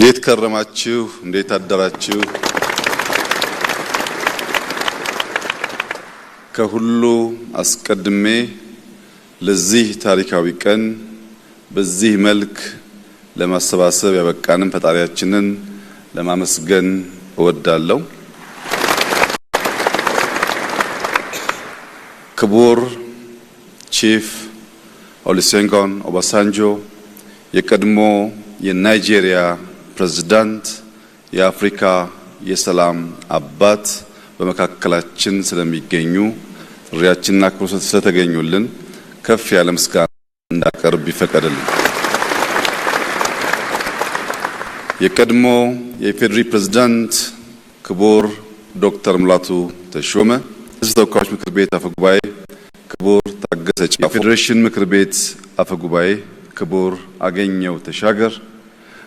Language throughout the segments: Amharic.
እንዴት ከረማችሁ? እንዴት አደራችሁ? ከሁሉ አስቀድሜ ለዚህ ታሪካዊ ቀን በዚህ መልክ ለማሰባሰብ ያበቃንን ፈጣሪያችንን ለማመስገን እወዳለሁ። ክቡር ቺፍ ኦሉሴጉን ኦባሳንጆ የቀድሞ የናይጄሪያ ፕሬዝዳንት የአፍሪካ የሰላም አባት በመካከላችን ስለሚገኙ ጥሪያችንና አክብሮት ስለተገኙልን ከፍ ያለ ምስጋና እንዳቀርብ ይፈቀድልኝ። የቀድሞ የኢፌዴሪ ፕሬዝዳንት ክቡር ዶክተር ሙላቱ ተሾመ፣ የሕዝብ ተወካዮች ምክር ቤት አፈጉባኤ ክቡር ታገሰ ጫፎ፣ የፌዴሬሽን ምክር ቤት አፈጉባኤ ክቡር አገኘው ተሻገር፣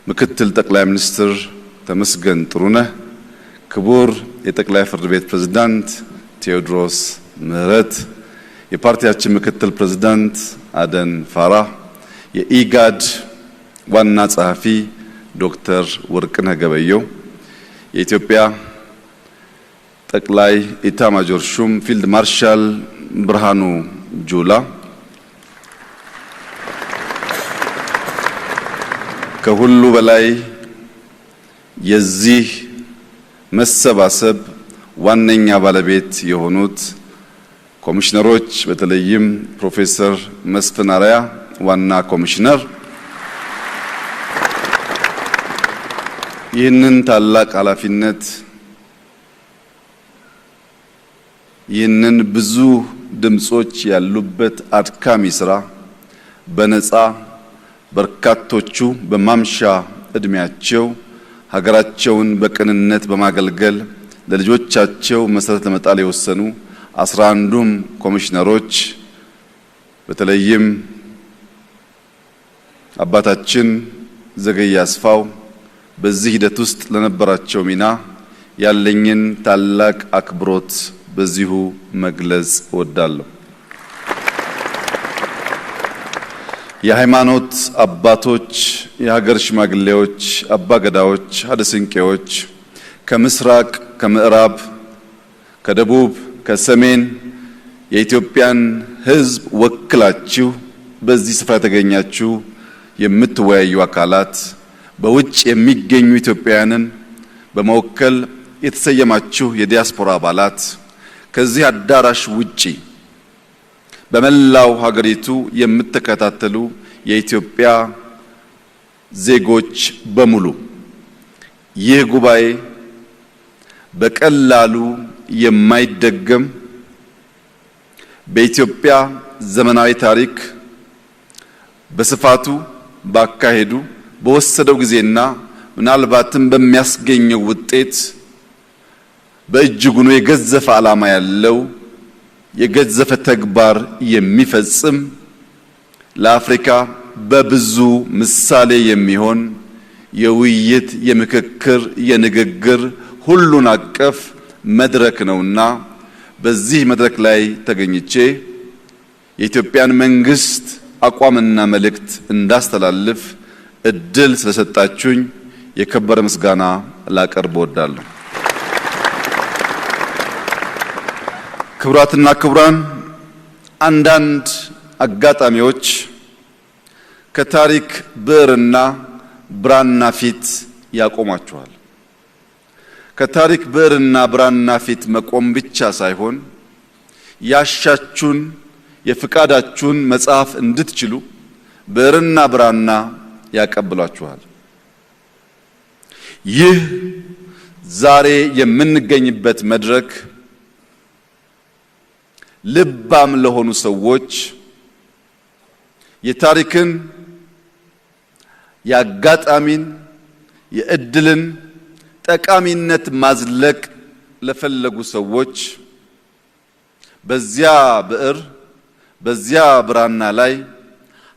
ምክትል ጠቅላይ ሚኒስትር ተመስገን ጥሩነህ፣ ክቡር የጠቅላይ ፍርድ ቤት ፕሬዝዳንት ቴዎድሮስ ምህረት፣ የፓርቲያችን ምክትል ፕሬዝዳንት አደን ፋራህ፣ የኢጋድ ዋና ጸሐፊ ዶክተር ወርቅነህ ገበየሁ፣ የኢትዮጵያ ጠቅላይ ኢታማጆር ሹም ፊልድ ማርሻል ብርሃኑ ጁላ፣ ከሁሉ በላይ የዚህ መሰባሰብ ዋነኛ ባለቤት የሆኑት ኮሚሽነሮች በተለይም ፕሮፌሰር መስፍን አርአያ ዋና ኮሚሽነር ይህንን ታላቅ ኃላፊነት ይህንን ብዙ ድምጾች ያሉበት አድካሚ ስራ በነፃ በርካቶቹ በማምሻ እድሜያቸው ሀገራቸውን በቅንነት በማገልገል ለልጆቻቸው መሰረት ለመጣል የወሰኑ 11ዱም ኮሚሽነሮች በተለይም አባታችን ዘገየ አስፋው በዚህ ሂደት ውስጥ ለነበራቸው ሚና ያለኝን ታላቅ አክብሮት በዚሁ መግለጽ እወዳለሁ። የሃይማኖት አባቶች፣ የሀገር ሽማግሌዎች፣ አባገዳዎች፣ ሀደስንቄዎች ከምስራቅ፣ ከምዕራብ፣ ከደቡብ፣ ከሰሜን የኢትዮጵያን ሕዝብ ወክላችሁ በዚህ ስፍራ የተገኛችሁ የምትወያዩ አካላት፣ በውጭ የሚገኙ ኢትዮጵያውያንን በመወከል የተሰየማችሁ የዲያስፖራ አባላት፣ ከዚህ አዳራሽ ውጪ በመላው ሀገሪቱ የምትከታተሉ የኢትዮጵያ ዜጎች በሙሉ ይህ ጉባኤ በቀላሉ የማይደገም በኢትዮጵያ ዘመናዊ ታሪክ በስፋቱ ባካሄዱ በወሰደው ጊዜና ምናልባትም በሚያስገኘው ውጤት በእጅጉኑ የገዘፈ ዓላማ ያለው የገዘፈ ተግባር የሚፈጽም ለአፍሪካ በብዙ ምሳሌ የሚሆን የውይይት፣ የምክክር፣ የንግግር ሁሉን አቀፍ መድረክ ነውና በዚህ መድረክ ላይ ተገኝቼ የኢትዮጵያን መንግስት አቋምና መልእክት እንዳስተላልፍ እድል ስለሰጣችሁኝ የከበረ ምስጋና ላቀርብ እወዳለሁ። ክቡራትና ክቡራን፣ አንዳንድ አጋጣሚዎች ከታሪክ ብዕርና ብራና ፊት ያቆማችኋል። ከታሪክ ብዕርና ብራና ፊት መቆም ብቻ ሳይሆን ያሻችሁን የፍቃዳችሁን መጽሐፍ እንድትችሉ ብዕርና ብራና ያቀብሏችኋል። ይህ ዛሬ የምንገኝበት መድረክ ልባም ለሆኑ ሰዎች የታሪክን፣ የአጋጣሚን፣ የእድልን ጠቃሚነት ማዝለቅ ለፈለጉ ሰዎች በዚያ ብዕር በዚያ ብራና ላይ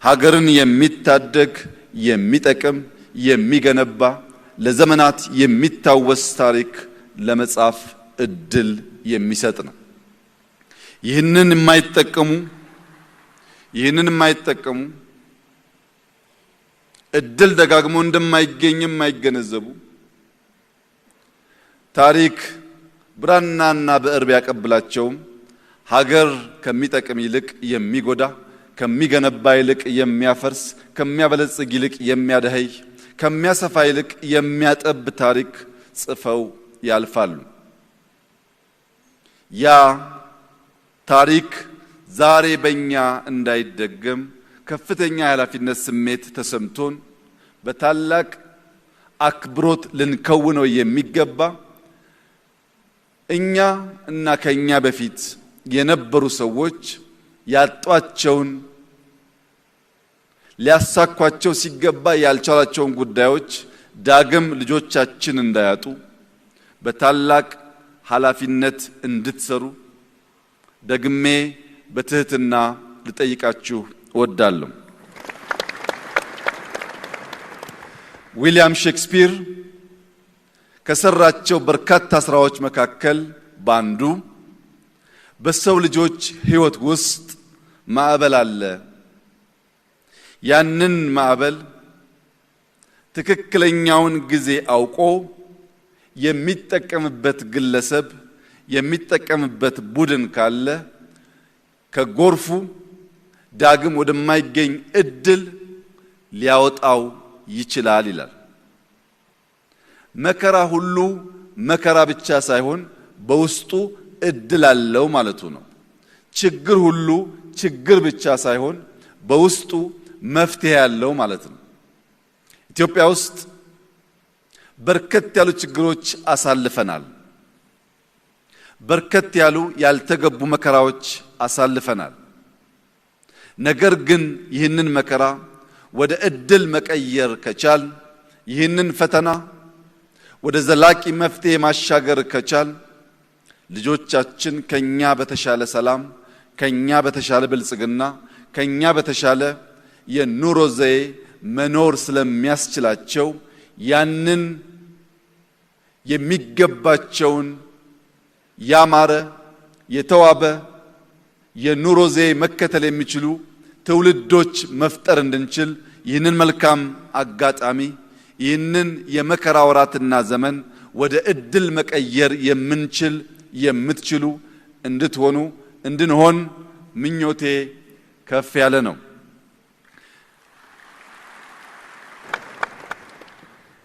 ሀገርን የሚታደግ የሚጠቅም የሚገነባ ለዘመናት የሚታወስ ታሪክ ለመጻፍ እድል የሚሰጥ ነው። ይህንን የማይጠቀሙ እድል ደጋግሞ እንደማይገኝም አይገነዘቡ ታሪክ ብራናና ብዕር ቢያቀብላቸውም ሀገር ከሚጠቅም ይልቅ የሚጎዳ ከሚገነባ ይልቅ የሚያፈርስ ከሚያበለጽግ ይልቅ የሚያደህይ ከሚያሰፋ ይልቅ የሚያጠብ ታሪክ ጽፈው ያልፋሉ። ያ ታሪክ ዛሬ በእኛ እንዳይደገም ከፍተኛ የኃላፊነት ስሜት ተሰምቶን በታላቅ አክብሮት ልንከውነው የሚገባ እኛ እና ከኛ በፊት የነበሩ ሰዎች ያጧቸውን ሊያሳኳቸው ሲገባ ያልቻላቸውን ጉዳዮች ዳግም ልጆቻችን እንዳያጡ በታላቅ ኃላፊነት እንድትሰሩ ደግሜ በትህትና ልጠይቃችሁ እወዳለሁ። ዊሊያም ሼክስፒር ከሰራቸው በርካታ ስራዎች መካከል ባንዱ በሰው ልጆች ሕይወት ውስጥ ማዕበል አለ። ያንን ማዕበል ትክክለኛውን ጊዜ አውቆ የሚጠቀምበት ግለሰብ የሚጠቀምበት ቡድን ካለ ከጎርፉ ዳግም ወደማይገኝ እድል ሊያወጣው ይችላል ይላል። መከራ ሁሉ መከራ ብቻ ሳይሆን በውስጡ እድል አለው ማለቱ ነው። ችግር ሁሉ ችግር ብቻ ሳይሆን በውስጡ መፍትሄ ያለው ማለት ነው። ኢትዮጵያ ውስጥ በርከት ያሉ ችግሮች አሳልፈናል። በርከት ያሉ ያልተገቡ መከራዎች አሳልፈናል። ነገር ግን ይህንን መከራ ወደ እድል መቀየር ከቻል ይህንን ፈተና ወደ ዘላቂ መፍትሄ ማሻገር ከቻል ልጆቻችን ከኛ በተሻለ ሰላም ከኛ በተሻለ ብልጽግና ከኛ በተሻለ የኑሮ ዘዬ መኖር ስለሚያስችላቸው ያንን የሚገባቸውን ያማረ የተዋበ የኑሮ ዘዬ መከተል የሚችሉ ትውልዶች መፍጠር እንድንችል ይህንን መልካም አጋጣሚ ይህንን የመከራ ወራትና ዘመን ወደ እድል መቀየር የምንችል የምትችሉ እንድትሆኑ እንድንሆን ምኞቴ ከፍ ያለ ነው።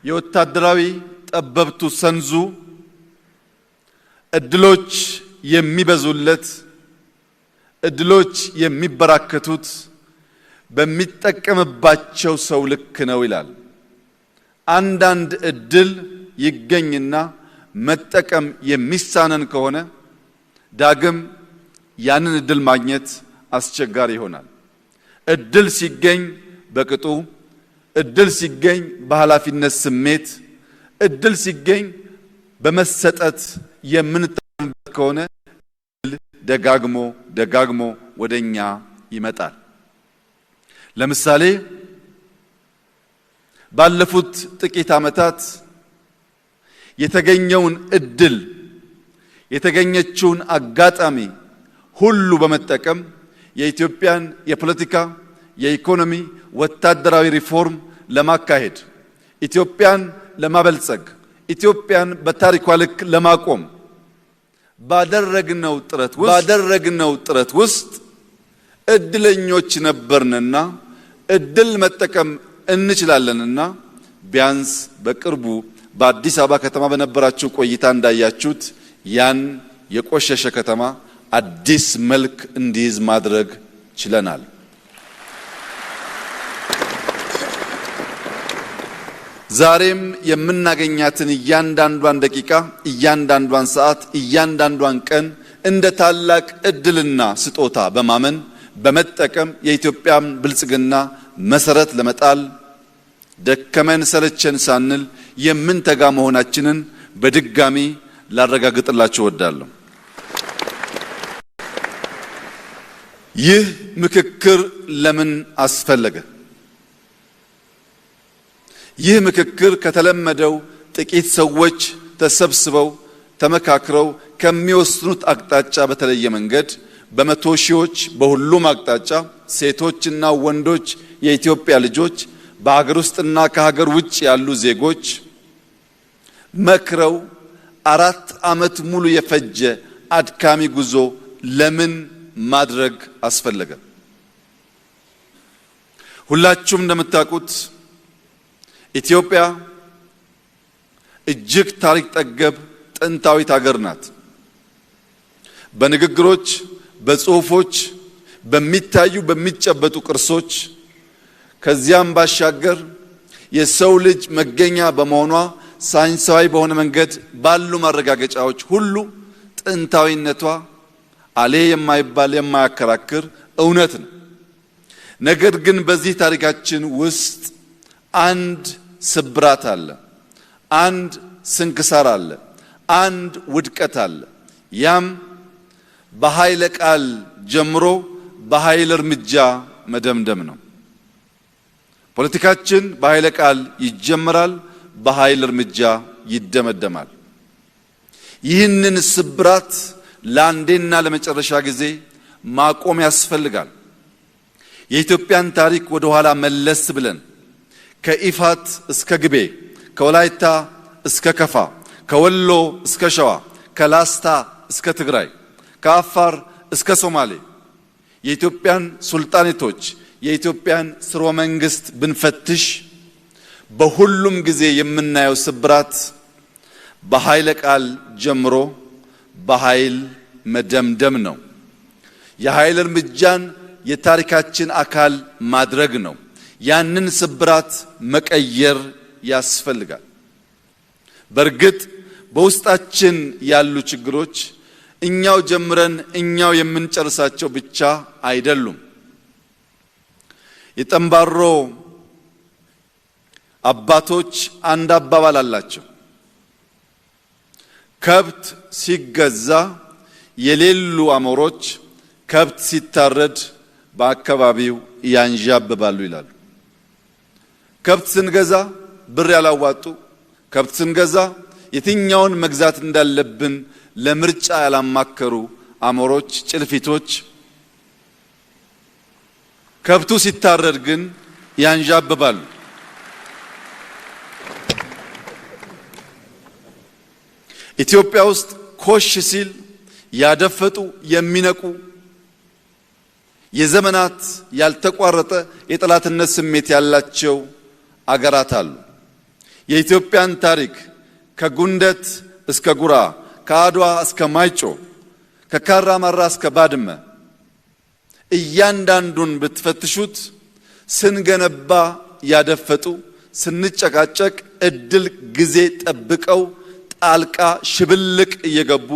የወታደራዊ ጠበብቱ ሰንዙ እድሎች የሚበዙለት እድሎች የሚበራከቱት በሚጠቀምባቸው ሰው ልክ ነው ይላል። አንዳንድ እድል ይገኝና መጠቀም የሚሳነን ከሆነ ዳግም ያንን እድል ማግኘት አስቸጋሪ ይሆናል። እድል ሲገኝ በቅጡ እድል ሲገኝ በኃላፊነት ስሜት እድል ሲገኝ በመሰጠት የምንጠቀምበት ከሆነ ደጋግሞ ወደኛ ይመጣል። ለምሳሌ ባለፉት ጥቂት ዓመታት የተገኘውን እድል የተገኘችውን አጋጣሚ ሁሉ በመጠቀም የኢትዮጵያን የፖለቲካ፣ የኢኮኖሚ፣ ወታደራዊ ሪፎርም ለማካሄድ ኢትዮጵያን ለማበልጸግ ኢትዮጵያን በታሪኳ ልክ ለማቆም ባደረግነው ጥረት ውስጥ እድለኞች ነበርንና እድል መጠቀም እንችላለንና ቢያንስ በቅርቡ በአዲስ አበባ ከተማ በነበራችሁ ቆይታ እንዳያችሁት ያን የቆሸሸ ከተማ አዲስ መልክ እንዲይዝ ማድረግ ችለናል። ዛሬም የምናገኛትን እያንዳንዷን ደቂቃ፣ እያንዳንዷን ሰዓት፣ እያንዳንዷን ቀን እንደ ታላቅ እድልና ስጦታ በማመን በመጠቀም የኢትዮጵያን ብልጽግና መሰረት ለመጣል ደከመን ሰለቸን ሳንል የምንተጋ መሆናችንን በድጋሚ ላረጋግጥላችሁ እወዳለሁ። ይህ ምክክር ለምን አስፈለገ? ይህ ምክክር ከተለመደው ጥቂት ሰዎች ተሰብስበው ተመካክረው ከሚወስኑት አቅጣጫ በተለየ መንገድ በመቶ ሺዎች በሁሉም አቅጣጫ ሴቶችና ወንዶች የኢትዮጵያ ልጆች በሀገር ውስጥና ከሀገር ውጭ ያሉ ዜጎች መክረው 4 ዓመት ሙሉ የፈጀ አድካሚ ጉዞ ለምን ማድረግ አስፈለገ? ሁላችሁም እንደምታውቁት ኢትዮጵያ እጅግ ታሪክ ጠገብ ጥንታዊት ሀገር ናት። በንግግሮች፣ በጽሁፎች፣ በሚታዩ በሚጨበጡ ቅርሶች ከዚያም ባሻገር የሰው ልጅ መገኛ በመሆኗ ሳይንሳዊ በሆነ መንገድ ባሉ ማረጋገጫዎች ሁሉ ጥንታዊነቷ አሌ የማይባል የማያከራክር እውነት ነው። ነገር ግን በዚህ ታሪካችን ውስጥ አንድ ስብራት አለ፣ አንድ ስንክሳር አለ፣ አንድ ውድቀት አለ። ያም በኃይለ ቃል ጀምሮ በኃይል እርምጃ መደምደም ነው። ፖለቲካችን በኃይለ ቃል ይጀምራል፣ በኃይል እርምጃ ይደመደማል። ይህንን ስብራት ለአንዴና ለመጨረሻ ጊዜ ማቆም ያስፈልጋል። የኢትዮጵያን ታሪክ ወደ ኋላ መለስ ብለን ከኢፋት እስከ ግቤ፣ ከወላይታ እስከ ከፋ፣ ከወሎ እስከ ሸዋ፣ ከላስታ እስከ ትግራይ፣ ከአፋር እስከ ሶማሌ የኢትዮጵያን ሱልጣኔቶች የኢትዮጵያን ስርወ መንግስት ብንፈትሽ በሁሉም ጊዜ የምናየው ስብራት በኃይለ ቃል ጀምሮ በኃይል መደምደም ነው። የኃይል እርምጃን የታሪካችን አካል ማድረግ ነው። ያንን ስብራት መቀየር ያስፈልጋል። በእርግጥ በውስጣችን ያሉ ችግሮች እኛው ጀምረን እኛው የምንጨርሳቸው ብቻ አይደሉም። የጠንባሮ አባቶች አንድ አባባል አላቸው። ከብት ሲገዛ የሌሉ አሞሮች ከብት ሲታረድ በአካባቢው ያንዣብባሉ ይላሉ። ከብት ስንገዛ ብር ያላዋጡ፣ ከብት ስንገዛ የትኛውን መግዛት እንዳለብን ለምርጫ ያላማከሩ አሞሮች፣ ጭልፊቶች ከብቱ ሲታረድ ግን ያንዣብባሉ። ኢትዮጵያ ውስጥ ኮሽ ሲል ያደፈጡ የሚነቁ የዘመናት ያልተቋረጠ የጠላትነት ስሜት ያላቸው አገራት አሉ። የኢትዮጵያን ታሪክ ከጉንደት እስከ ጉራ፣ ከአድዋ እስከ ማይጮ፣ ከካራማራ እስከ ባድመ እያንዳንዱን ብትፈትሹት ስንገነባ ያደፈጡ፣ ስንጨቃጨቅ እድል ጊዜ ጠብቀው ጣልቃ ሽብልቅ እየገቡ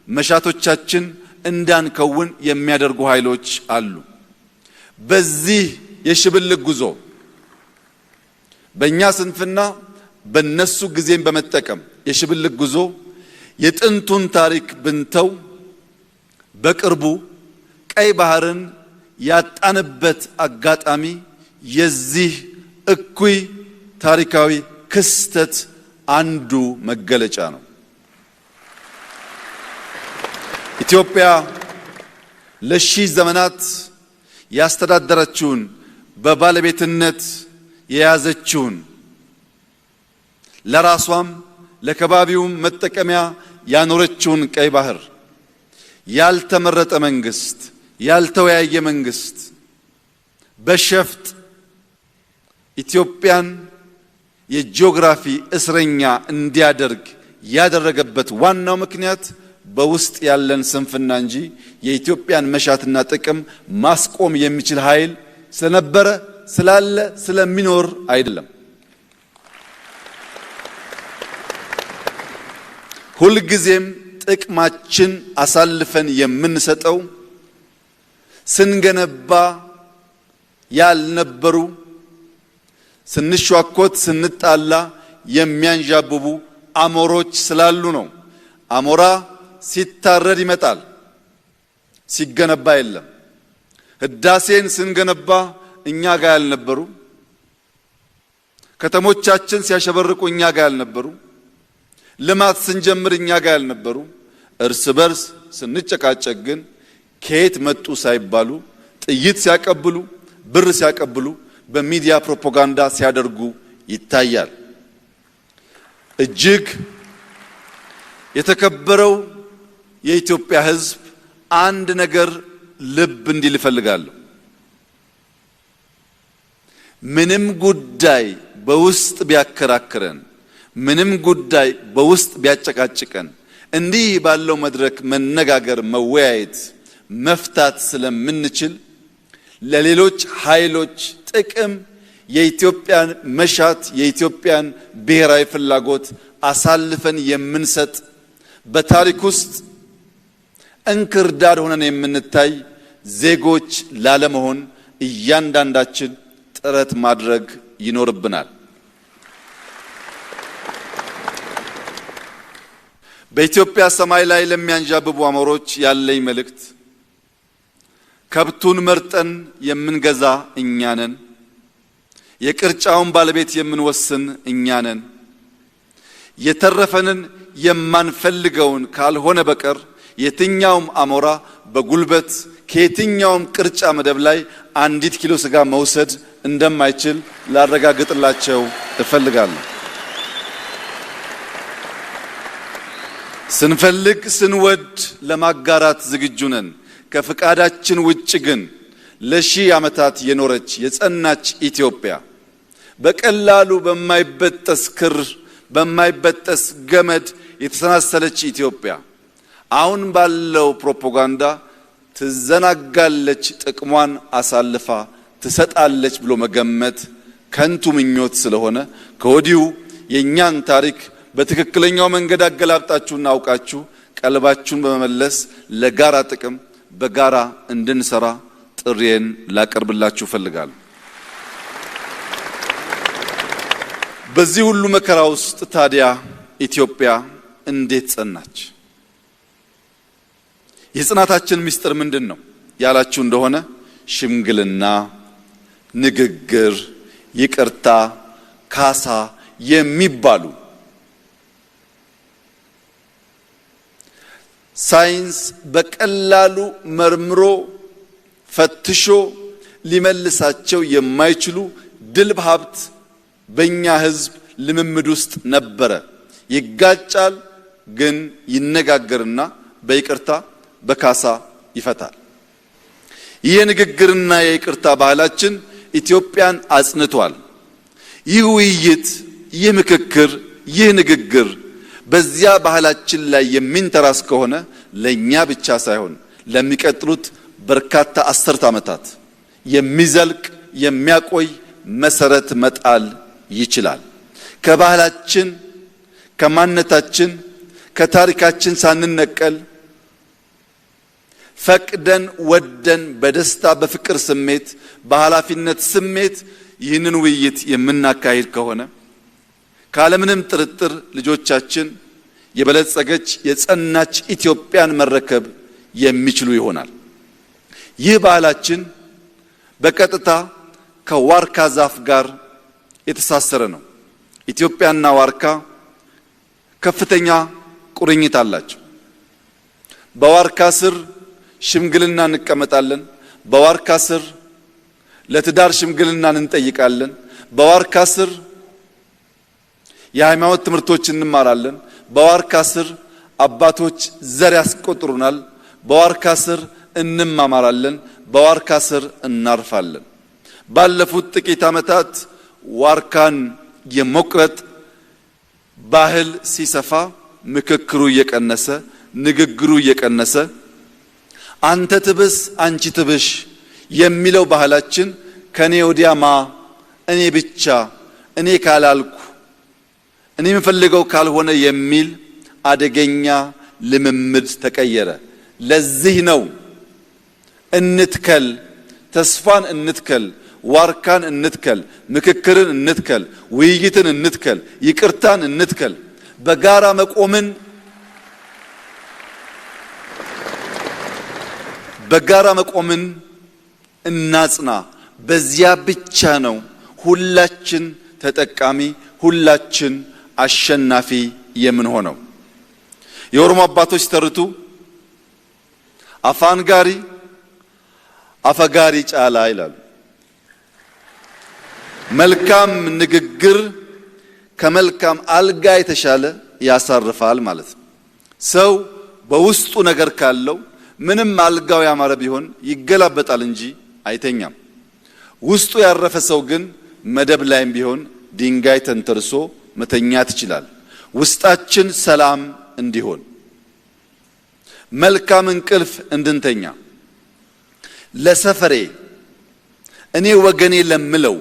መሻቶቻችን እንዳንከውን የሚያደርጉ ኃይሎች አሉ። በዚህ የሽብልቅ ጉዞ በእኛ ስንፍና በነሱ ጊዜን በመጠቀም የሽብልቅ ጉዞ የጥንቱን ታሪክ ብንተው በቅርቡ ቀይ ባህርን ያጣንበት አጋጣሚ የዚህ እኩይ ታሪካዊ ክስተት አንዱ መገለጫ ነው። ኢትዮጵያ ለሺህ ዘመናት ያስተዳደረችውን በባለቤትነት የያዘችውን ለራሷም ለከባቢውም መጠቀሚያ ያኖረችውን ቀይ ባህር ያልተመረጠ መንግስት፣ ያልተወያየ መንግስት በሸፍጥ ኢትዮጵያን የጂኦግራፊ እስረኛ እንዲያደርግ ያደረገበት ዋናው ምክንያት በውስጥ ያለን ስንፍና እንጂ የኢትዮጵያን መሻትና ጥቅም ማስቆም የሚችል ኃይል ስለነበረ ስላለ ስለሚኖር አይደለም። ሁልጊዜም ጥቅማችን አሳልፈን የምንሰጠው ስንገነባ ያልነበሩ ስንሿኮት ስንጣላ የሚያንዣብቡ አሞሮች ስላሉ ነው። አሞራ ሲታረድ ይመጣል፣ ሲገነባ የለም። ህዳሴን ስንገነባ እኛ ጋር ያልነበሩ፣ ከተሞቻችን ሲያሸበርቁ እኛ ጋር ያልነበሩ፣ ልማት ስንጀምር እኛ ጋር ያልነበሩ፣ እርስ በርስ ስንጨቃጨቅ ግን ከየት መጡ ሳይባሉ ጥይት ሲያቀብሉ፣ ብር ሲያቀብሉ፣ በሚዲያ ፕሮፓጋንዳ ሲያደርጉ ይታያል። እጅግ የተከበረው የኢትዮጵያ ሕዝብ አንድ ነገር ልብ እንዲል እፈልጋለሁ። ምንም ጉዳይ በውስጥ ቢያከራክረን፣ ምንም ጉዳይ በውስጥ ቢያጨቃጭቀን እንዲህ ባለው መድረክ መነጋገር፣ መወያየት፣ መፍታት ስለምንችል ለሌሎች ኃይሎች ጥቅም የኢትዮጵያን መሻት የኢትዮጵያን ብሔራዊ ፍላጎት አሳልፈን የምንሰጥ በታሪክ ውስጥ እንክርዳድ ሆነን የምንታይ ዜጎች ላለመሆን እያንዳንዳችን ጥረት ማድረግ ይኖርብናል። በኢትዮጵያ ሰማይ ላይ ለሚያንዣብቡ አሞሮች ያለኝ መልእክት ከብቱን መርጠን የምንገዛ እኛ ነን። የቅርጫውን ባለቤት የምንወስን እኛ ነን። የተረፈንን የማንፈልገውን ካልሆነ በቀር የትኛውም አሞራ በጉልበት ከየትኛውም ቅርጫ መደብ ላይ አንዲት ኪሎ ስጋ መውሰድ እንደማይችል ላረጋግጥላቸው እፈልጋለሁ። ስንፈልግ ስንወድ ለማጋራት ዝግጁ ነን። ከፍቃዳችን ውጭ ግን ለሺህ ዓመታት የኖረች የጸናች ኢትዮጵያ በቀላሉ በማይበጠስ ክር በማይበጠስ ገመድ የተሰናሰለች ኢትዮጵያ አሁን ባለው ፕሮፓጋንዳ ትዘናጋለች፣ ጥቅሟን አሳልፋ ትሰጣለች ብሎ መገመት ከንቱ ምኞት ስለሆነ ከወዲሁ የኛን ታሪክ በትክክለኛው መንገድ አገላብጣችሁና አውቃችሁ ቀልባችሁን በመመለስ ለጋራ ጥቅም በጋራ እንድንሰራ ጥሪዬን ላቀርብላችሁ ፈልጋለሁ። በዚህ ሁሉ መከራ ውስጥ ታዲያ ኢትዮጵያ እንዴት ጸናች? የጽናታችን ምስጢር ምንድን ነው ያላችሁ እንደሆነ ሽምግልና፣ ንግግር፣ ይቅርታ፣ ካሳ የሚባሉ ሳይንስ በቀላሉ መርምሮ ፈትሾ ሊመልሳቸው የማይችሉ ድልብ ሀብት በእኛ ሕዝብ ልምምድ ውስጥ ነበረ። ይጋጫል፣ ግን ይነጋገርና በይቅርታ በካሳ ይፈታል። ይህ የንግግርና የይቅርታ ባህላችን ኢትዮጵያን አጽንቷል። ይህ ውይይት፣ ይህ ምክክር፣ ይህ ንግግር በዚያ ባህላችን ላይ የሚንተራስ ከሆነ ለኛ ብቻ ሳይሆን ለሚቀጥሉት በርካታ አስርት ዓመታት የሚዘልቅ የሚያቆይ መሰረት መጣል ይችላል። ከባህላችን፣ ከማንነታችን፣ ከታሪካችን ሳንነቀል ፈቅደን ወደን በደስታ በፍቅር ስሜት በኃላፊነት ስሜት ይህንን ውይይት የምናካሂድ ከሆነ ካለምንም ጥርጥር ልጆቻችን የበለጸገች የጸናች ኢትዮጵያን መረከብ የሚችሉ ይሆናል። ይህ ባህላችን በቀጥታ ከዋርካ ዛፍ ጋር የተሳሰረ ነው። ኢትዮጵያና ዋርካ ከፍተኛ ቁርኝት አላቸው። በዋርካ ስር ሽምግልና እንቀመጣለን። በዋርካ ስር ለትዳር ሽምግልናን እንጠይቃለን። በዋርካ ስር የሃይማኖት ትምህርቶች እንማራለን። በዋርካ ስር አባቶች ዘር ያስቆጥሩናል። በዋርካ ስር እንማማራለን። በዋርካ ስር እናርፋለን። ባለፉት ጥቂት ዓመታት ዋርካን የመቁረጥ ባህል ሲሰፋ ምክክሩ እየቀነሰ ንግግሩ እየቀነሰ አንተ ትብስ አንቺ ትብሽ የሚለው ባህላችን ከኔ ወዲያማ እኔ ብቻ እኔ ካላልኩ እኔ የምፈልገው ካልሆነ የሚል አደገኛ ልምምድ ተቀየረ። ለዚህ ነው እንትከል፣ ተስፋን እንትከል፣ ዋርካን እንትከል፣ ምክክርን እንትከል፣ ውይይትን እንትከል፣ ይቅርታን እንትከል፣ በጋራ መቆምን እናጽና። በዚያ ብቻ ነው ሁላችን ተጠቃሚ፣ ሁላችን አሸናፊ የምንሆነው። የኦሮሞ አባቶች ተርቱ አፋን ጋሪ አፈጋሪ ጫላ ይላሉ። መልካም ንግግር ከመልካም አልጋ የተሻለ ያሳርፋል ማለት ነው። ሰው በውስጡ ነገር ካለው ምንም አልጋው ያማረ ቢሆን ይገላበጣል እንጂ አይተኛም። ውስጡ ያረፈ ሰው ግን መደብ ላይም ቢሆን ድንጋይ ተንተርሶ መተኛት ይችላል። ውስጣችን ሰላም እንዲሆን መልካም እንቅልፍ እንድንተኛ ለሰፈሬ እኔ ወገኔ ለምለው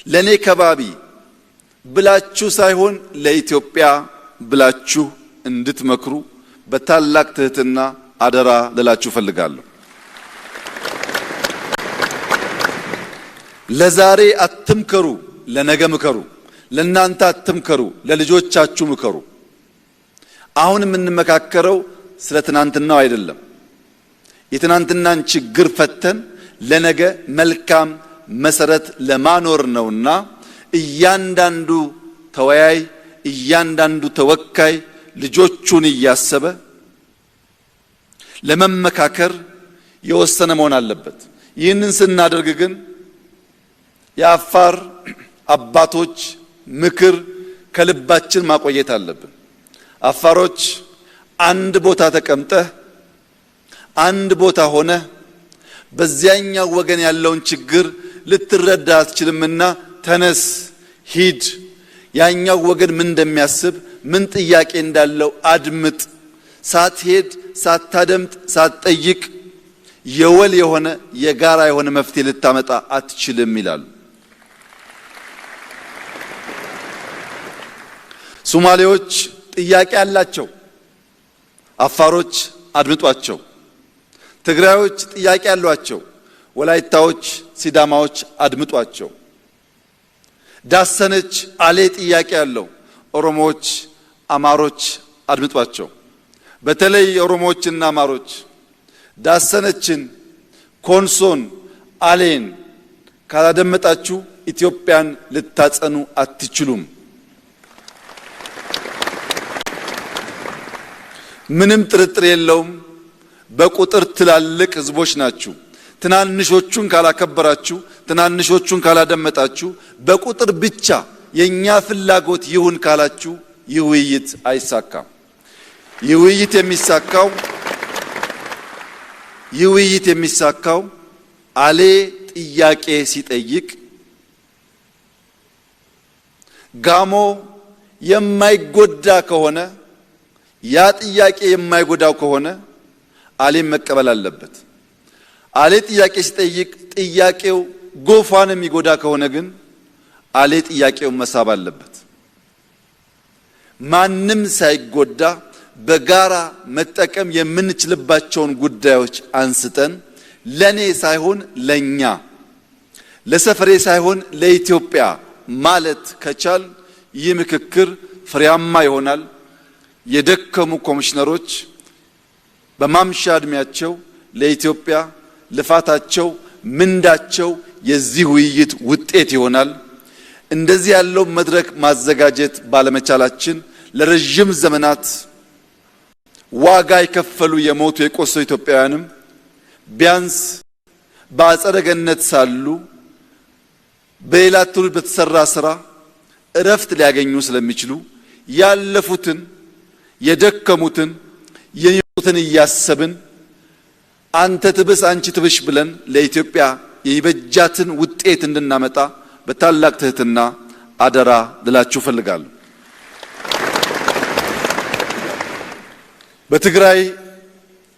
ለኔ ከባቢ ብላችሁ ሳይሆን ለኢትዮጵያ ብላችሁ እንድትመክሩ በታላቅ ትህትና አደራ ልላችሁ ፈልጋለሁ። ለዛሬ አትምከሩ፣ ለነገ ምከሩ። ለናንተ አትምከሩ፣ ለልጆቻችሁ ምከሩ። አሁን የምንመካከረው ስለ ትናንትናው አይደለም። የትናንትናን ችግር ፈተን ለነገ መልካም መሰረት ለማኖር ነውና እያንዳንዱ ተወያይ እያንዳንዱ ተወካይ ልጆቹን እያሰበ ለመመካከር የወሰነ መሆን አለበት። ይህንን ስናደርግ ግን የአፋር አባቶች ምክር ከልባችን ማቆየት አለብን። አፋሮች አንድ ቦታ ተቀምጠህ አንድ ቦታ ሆነ በዚያኛው ወገን ያለውን ችግር ልትረዳ አትችልምና ተነስ፣ ሂድ፣ ያኛው ወገን ምን እንደሚያስብ ምን ጥያቄ እንዳለው አድምጥ። ሳትሄድ ሳታደምጥ ሳትጠይቅ የወል የሆነ የጋራ የሆነ መፍትሄ ልታመጣ አትችልም ይላሉ። ሶማሌዎች ጥያቄ አላቸው፣ አፋሮች አድምጧቸው። ትግራዮች ጥያቄ አሏቸው፣ ወላይታዎች ሲዳማዎች አድምጧቸው። ዳሰነች አሌ ጥያቄ ያለው ኦሮሞዎች አማሮች አድምጧቸው። በተለይ ኦሮሞዎችና አማሮች ዳሰነችን ኮንሶን አሌን ካላደመጣችሁ ኢትዮጵያን ልታጸኑ አትችሉም። ምንም ጥርጥር የለውም በቁጥር ትላልቅ ህዝቦች ናችሁ። ትናንሾቹን ካላከበራችሁ ትናንሾቹን ካላደመጣችሁ በቁጥር ብቻ የኛ ፍላጎት ይሁን ካላችሁ ይህ ውይይት አይሳካም። ይህ ውይይት የሚሳካው አሌ ጥያቄ ሲጠይቅ ጋሞ የማይጎዳ ከሆነ ያ ጥያቄ የማይጎዳው ከሆነ አሌም መቀበል አለበት። አሌ ጥያቄ ሲጠይቅ ጥያቄው ጎፋን የሚጎዳ ከሆነ ግን አሌ ጥያቄውን መሳብ አለበት። ማንም ሳይጎዳ በጋራ መጠቀም የምንችልባቸውን ጉዳዮች አንስተን ለኔ ሳይሆን ለኛ፣ ለሰፈሬ ሳይሆን ለኢትዮጵያ ማለት ከቻል ይህ ምክክር ፍሬያማ ይሆናል። የደከሙ ኮሚሽነሮች በማምሻ እድሜያቸው ለኢትዮጵያ ልፋታቸው ምንዳቸው የዚህ ውይይት ውጤት ይሆናል። እንደዚህ ያለው መድረክ ማዘጋጀት ባለመቻላችን ለረጅም ዘመናት ዋጋ የከፈሉ የሞቱ የቆሰሉ ኢትዮጵያውያንም ቢያንስ በአጸደ ገነት ሳሉ በሌላ ትውልድ በተሰራ ስራ እረፍት ሊያገኙ ስለሚችሉ ያለፉትን የደከሙትን የሚሞቱትን እያሰብን አንተ ትብስ አንቺ ትብሽ ብለን ለኢትዮጵያ የበጃትን ውጤት እንድናመጣ በታላቅ ትህትና አደራ ልላችሁ ፈልጋለሁ። በትግራይ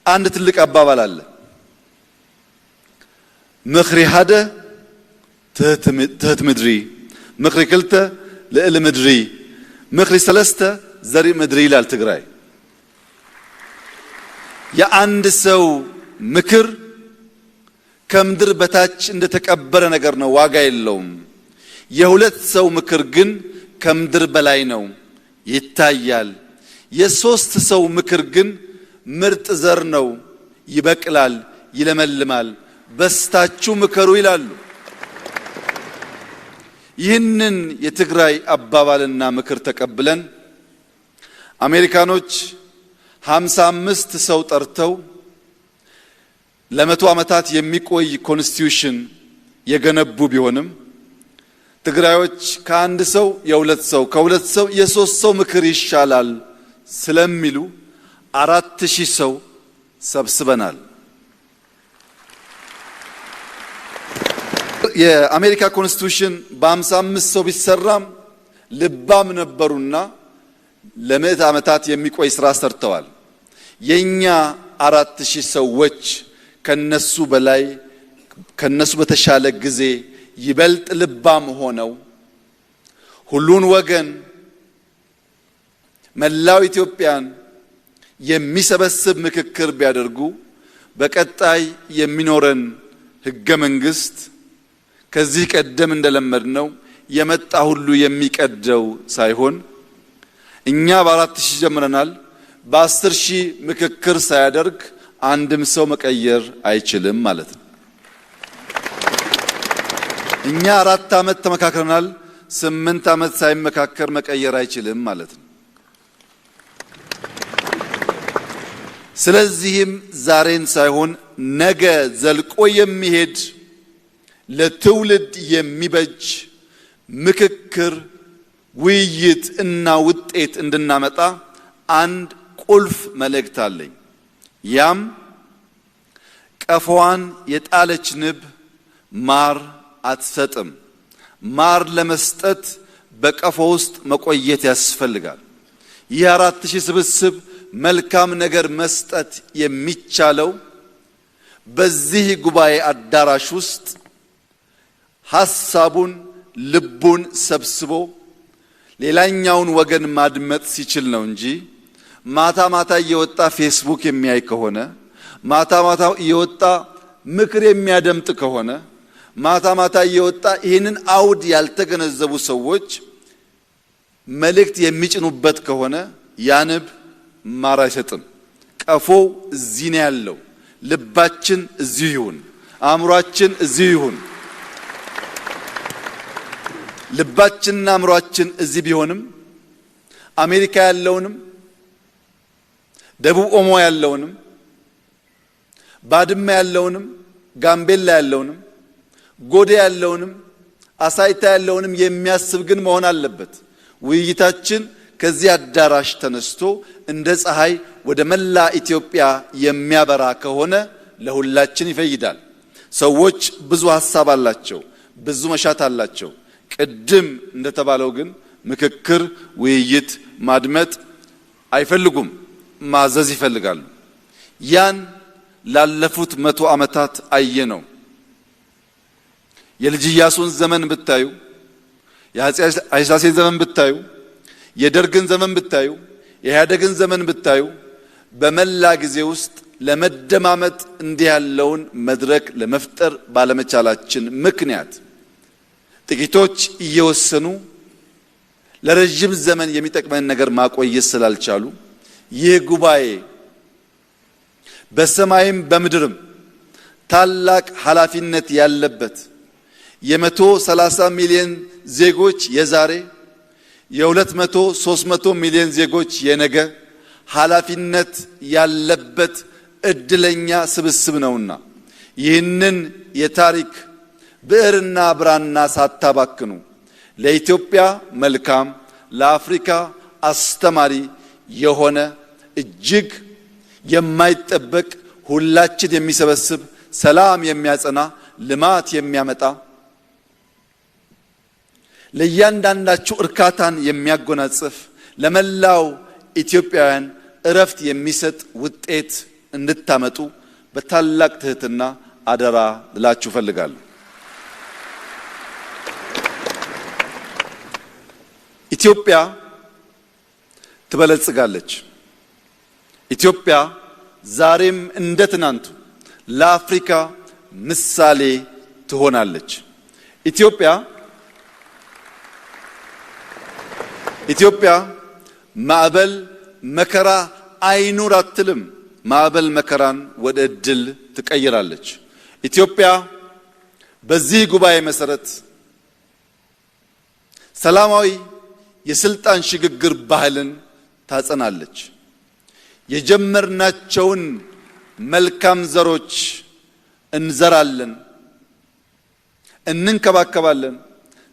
አንድ ትልቅ አባባል አለ። ምኽሪ ሓደ ትህት ምድሪ፣ ምኽሪ ክልተ ልዕሊ ምድሪ፣ ምኽሪ ሰለስተ ዘርኢ ምድሪ ይላል ትግራይ። የአንድ ሰው ምክር ከምድር በታች እንደተቀበረ ነገር ነው፣ ዋጋ የለውም። የሁለት ሰው ምክር ግን ከምድር በላይ ነው፣ ይታያል። የሶስት ሰው ምክር ግን ምርጥ ዘር ነው፣ ይበቅላል፣ ይለመልማል። በስታችሁ ምከሩ ይላሉ። ይህንን የትግራይ አባባልና ምክር ተቀብለን አሜሪካኖች 55 ሰው ጠርተው ለ100 ዓመታት የሚቆይ ኮንስቲቱሽን የገነቡ ቢሆንም ትግራዮች ከአንድ ሰው የሁለት ሰው ከሁለት ሰው የሶስት ሰው ምክር ይሻላል ስለሚሉ 4000 ሰው ሰብስበናል። የአሜሪካ ኮንስቲቱሽን በ55 ሰው ቢሰራም ልባም ነበሩና ለምዕት ዓመታት የሚቆይ ስራ ሰርተዋል። የኛ 4000 ሰዎች ከነሱ በላይ ከነሱ በተሻለ ጊዜ ይበልጥ ልባም ሆነው ሁሉን ወገን መላው ኢትዮጵያን የሚሰበስብ ምክክር ቢያደርጉ በቀጣይ የሚኖረን ህገ መንግስት ከዚህ ቀደም እንደለመድነው የመጣ ሁሉ የሚቀደው ሳይሆን እኛ በ4000 ጀምረናል። በ10000 ምክክር ሳያደርግ አንድም ሰው መቀየር አይችልም ማለት ነው። እኛ 4 ዓመት ተመካክረናል። 8 ዓመት ሳይመካከር መቀየር አይችልም ማለት ነው። ስለዚህም ዛሬን ሳይሆን ነገ ዘልቆ የሚሄድ ለትውልድ የሚበጅ ምክክር፣ ውይይት እና ውጤት እንድናመጣ አንድ ቁልፍ መልእክት አለኝ። ያም ቀፎዋን የጣለች ንብ ማር አትሰጥም። ማር ለመስጠት በቀፎ ውስጥ መቆየት ያስፈልጋል። ይህ 4000 ስብስብ መልካም ነገር መስጠት የሚቻለው በዚህ ጉባኤ አዳራሽ ውስጥ ሐሳቡን ልቡን ሰብስቦ ሌላኛውን ወገን ማድመጥ ሲችል ነው እንጂ ማታ ማታ እየወጣ ፌስቡክ የሚያይ ከሆነ ማታ ማታ እየወጣ ምክር የሚያደምጥ ከሆነ ማታ ማታ እየወጣ ይህንን አውድ ያልተገነዘቡ ሰዎች መልእክት የሚጭኑበት ከሆነ ያንብ ማር አይሰጥም። ቀፎው እዚህ ነው ያለው። ልባችን እዚሁ ይሁን፣ አእምሯችን እዚሁ ይሁን። ልባችንና አእምሯችን እዚህ ቢሆንም አሜሪካ ያለውንም ደቡብ ኦሞ ያለውንም ባድመ ያለውንም ጋምቤላ ያለውንም ጎዴ ያለውንም አሳይታ ያለውንም የሚያስብ ግን መሆን አለበት። ውይይታችን ከዚህ አዳራሽ ተነስቶ እንደ ፀሐይ ወደ መላ ኢትዮጵያ የሚያበራ ከሆነ ለሁላችን ይፈይዳል። ሰዎች ብዙ ሐሳብ አላቸው፣ ብዙ መሻት አላቸው። ቅድም እንደተባለው ግን ምክክር፣ ውይይት ማድመጥ አይፈልጉም፣ ማዘዝ ይፈልጋሉ። ያን ላለፉት 100 ዓመታት አየነው። የልጅ ኢያሱን ዘመን ብታዩ፣ የአፄ ኃይለ ሥላሴን ዘመን ብታዩ፣ የደርግን ዘመን ብታዩ፣ የኢህአዴግን ዘመን ብታዩ በመላ ጊዜ ውስጥ ለመደማመጥ እንዲህ ያለውን መድረክ ለመፍጠር ባለመቻላችን ምክንያት ጥቂቶች እየወሰኑ ለረጅም ዘመን የሚጠቅመን ነገር ማቆየት ስላልቻሉ ይህ ጉባኤ በሰማይም በምድርም ታላቅ ኃላፊነት ያለበት የ130 ሚሊዮን ዜጎች የዛሬ የ200-300 ሚሊዮን ዜጎች የነገ ኃላፊነት ያለበት እድለኛ ስብስብ ነውና ይህንን የታሪክ ብዕርና ብራና ሳታባክኑ ለኢትዮጵያ መልካም ለአፍሪካ አስተማሪ የሆነ እጅግ የማይጠበቅ ሁላችን የሚሰበስብ ሰላም የሚያጸና ልማት የሚያመጣ ለእያንዳንዳችሁ እርካታን የሚያጎናጽፍ ለመላው ኢትዮጵያውያን እረፍት የሚሰጥ ውጤት እንድታመጡ በታላቅ ትህትና አደራ ልላችሁ ፈልጋለሁ። ኢትዮጵያ ትበለጽጋለች። ኢትዮጵያ ዛሬም እንደ ትናንቱ ለአፍሪካ ምሳሌ ትሆናለች። ኢትዮጵያ ማዕበል መከራ አይኑር አትልም። ማዕበል መከራን ወደ እድል ትቀይራለች። ኢትዮጵያ በዚህ ጉባኤ መሰረት ሰላማዊ የስልጣን ሽግግር ባህልን ታጸናለች። የጀመርናቸውን መልካም ዘሮች እንዘራለን፣ እንንከባከባለን፣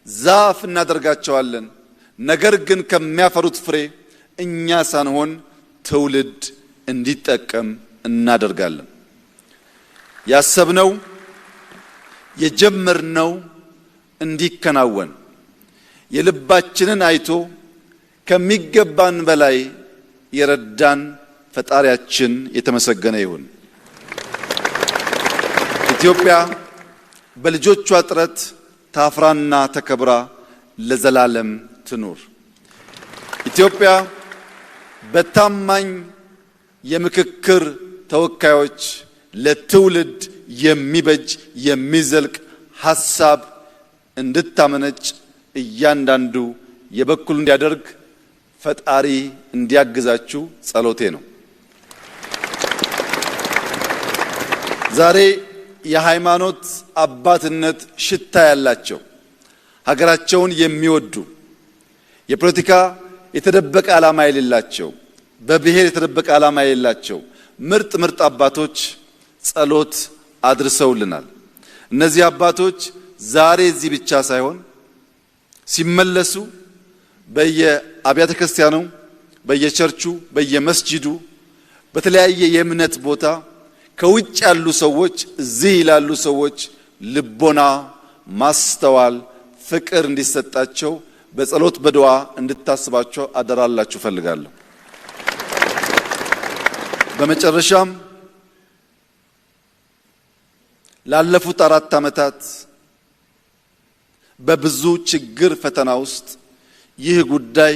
ዛፍ እናደርጋቸዋለን። ነገር ግን ከሚያፈሩት ፍሬ እኛ ሳንሆን ትውልድ እንዲጠቀም እናደርጋለን። ያሰብነው የጀመርነው እንዲከናወን የልባችንን አይቶ ከሚገባን በላይ የረዳን ፈጣሪያችን የተመሰገነ ይሁን። ኢትዮጵያ በልጆቿ ጥረት ታፍራና ተከብራ ለዘላለም ትኑር። ኢትዮጵያ በታማኝ የምክክር ተወካዮች ለትውልድ የሚበጅ የሚዘልቅ ሐሳብ እንድታመነጭ እያንዳንዱ የበኩሉን እንዲያደርግ ፈጣሪ እንዲያግዛችሁ ጸሎቴ ነው። ዛሬ የሃይማኖት አባትነት ሽታ ያላቸው ሀገራቸውን የሚወዱ የፖለቲካ የተደበቀ ዓላማ የሌላቸው በብሔር የተደበቀ ዓላማ የሌላቸው ምርጥ አባቶች ጸሎት አድርሰውልናል። እነዚህ አባቶች ዛሬ እዚህ ብቻ ሳይሆን ሲመለሱ በየአብያተ ክርስቲያኑ፣ በየቸርቹ፣ በየመስጂዱ በተለያየ የእምነት ቦታ ከውጭ ያሉ ሰዎች እዚህ ይላሉ ሰዎች ልቦና፣ ማስተዋል፣ ፍቅር እንዲሰጣቸው በጸሎት በዱዓ እንድታስባቸው አደራላችሁ ፈልጋለሁ። በመጨረሻም ላለፉት 4 ዓመታት በብዙ ችግር ፈተና ውስጥ ይህ ጉዳይ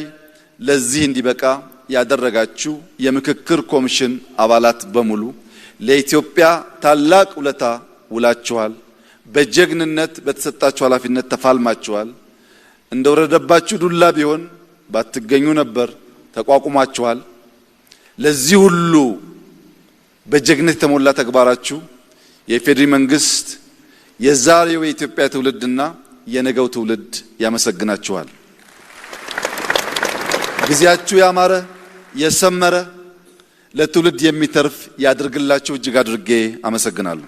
ለዚህ እንዲበቃ ያደረጋችሁ የምክክር ኮሚሽን አባላት በሙሉ ለኢትዮጵያ ታላቅ ውለታ ውላችኋል። በጀግንነት በተሰጣችሁ ኃላፊነት ተፋልማችኋል። እንደወረደባችሁ ዱላ ቢሆን ባትገኙ ነበር፣ ተቋቁማችኋል። ለዚህ ሁሉ በጀግንነት የተሞላ ተግባራችሁ የኢፌዴሪ መንግስት የዛሬው የኢትዮጵያ ትውልድና የነገው ትውልድ ያመሰግናችኋል። ጊዜያችሁ ያማረ የሰመረ ለትውልድ የሚተርፍ ያድርግላችሁ። እጅግ አድርጌ አመሰግናለሁ።